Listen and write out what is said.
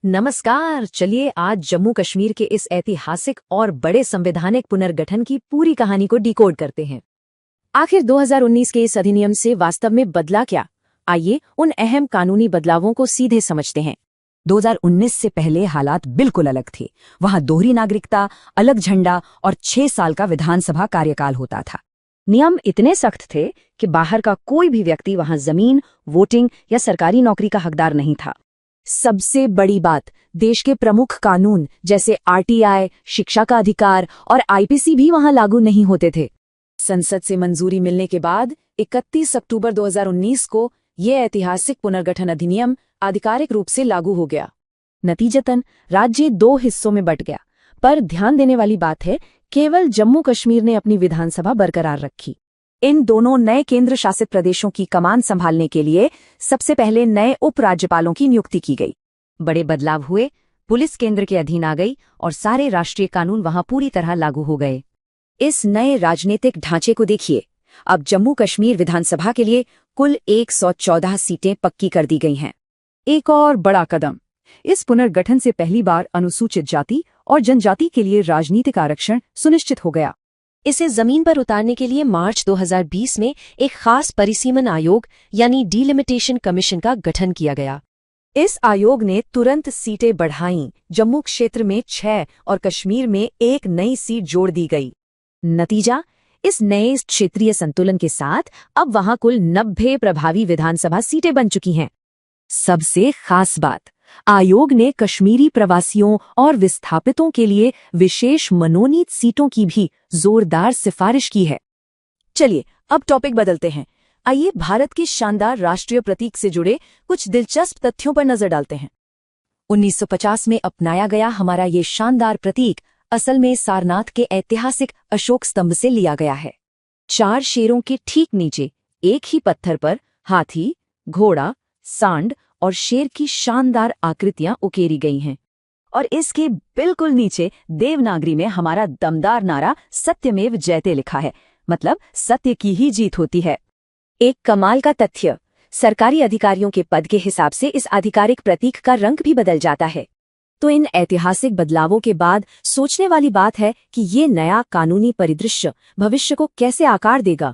नमस्कार। चलिए आज जम्मू कश्मीर के इस ऐतिहासिक और बड़े संवैधानिक पुनर्गठन की पूरी कहानी को डिकोड करते हैं। आखिर 2019 के इस अधिनियम से वास्तव में बदला क्या? आइए उन अहम कानूनी बदलावों को सीधे समझते हैं। 2019 से पहले हालात बिल्कुल अलग थे। वहां दोहरी नागरिकता, अलग झंडा और 6 साल का विधानसभा कार्यकाल होता था। नियम इतने सख्त थे कि बाहर का कोई भी व्यक्ति वहां जमीन, वोटिंग या सरकारी नौकरी का हकदार नहीं था। सबसे बड़ी बात, देश के प्रमुख कानून जैसे आरटीआई, शिक्षा का अधिकार और आईपीसी भी वहां लागू नहीं होते थे। संसद से मंजूरी मिलने के बाद 31 अक्टूबर 2019 को यह ऐतिहासिक पुनर्गठन अधिनियम आधिकारिक रूप से लागू हो गया। नतीजतन राज्य 2 हिस्सों में बंट गया, पर ध्यान देने वाली बात है, केवल जम्मू कश्मीर ने अपनी विधानसभा बरकरार रखी। इन दोनों नए केंद्र शासित प्रदेशों की कमान संभालने के लिए सबसे पहले नए उपराज्यपालों की नियुक्ति की गई। बड़े बदलाव हुए, पुलिस केंद्र के अधीन आ गई और सारे राष्ट्रीय कानून वहां पूरी तरह लागू हो गए। इस नए राजनीतिक ढांचे को देखिए। अब जम्मू कश्मीर विधानसभा के लिए कुल 114 सीटें पक्की कर दी गई हैं। एक और बड़ा कदम, इस पुनर्गठन से पहली बार अनुसूचित जाति और जनजाति के लिए राजनीतिक आरक्षण सुनिश्चित हो गया। इसे जमीन पर उतारने के लिए मार्च 2020 में एक खास परिसीमन आयोग यानी डिलिमिटेशन कमीशन का गठन किया गया। इस आयोग ने तुरंत सीटें बढ़ाईं। जम्मू क्षेत्र में 6 और कश्मीर में 1 नई सीट जोड़ दी गई। नतीजा, इस नए क्षेत्रीय संतुलन के साथ अब वहां कुल 90 प्रभावी विधानसभा सीटें बन चुकी हैं। सबसे खास बात, आयोग ने कश्मीरी प्रवासियों और विस्थापितों के लिए विशेष मनोनीत सीटों की भी जोरदार सिफारिश की है। चलिए अब टॉपिक बदलते हैं। आइए भारत के शानदार राष्ट्रीय प्रतीक से जुड़े कुछ दिलचस्प तथ्यों पर नजर डालते हैं। 1950 में अपनाया गया हमारा ये शानदार प्रतीक असल में सारनाथ के ऐतिहासिक अशोक स्तंभ से लिया गया है। 4 शेरों के ठीक नीचे एक ही पत्थर पर हाथी, घोड़ा, सांड और शेर की शानदार आकृतियां उकेरी गई हैं। और इसके बिल्कुल नीचे देवनागरी में हमारा दमदार नारा सत्यमेव जयते लिखा है, मतलब सत्य की ही जीत होती है। एक कमाल का तथ्य, सरकारी अधिकारियों के पद के हिसाब से इस आधिकारिक प्रतीक का रंग भी बदल जाता है। तो इन ऐतिहासिक बदलावों के बाद सोचने वाली बात है कि ये नया कानूनी परिदृश्य भविष्य को कैसे आकार देगा।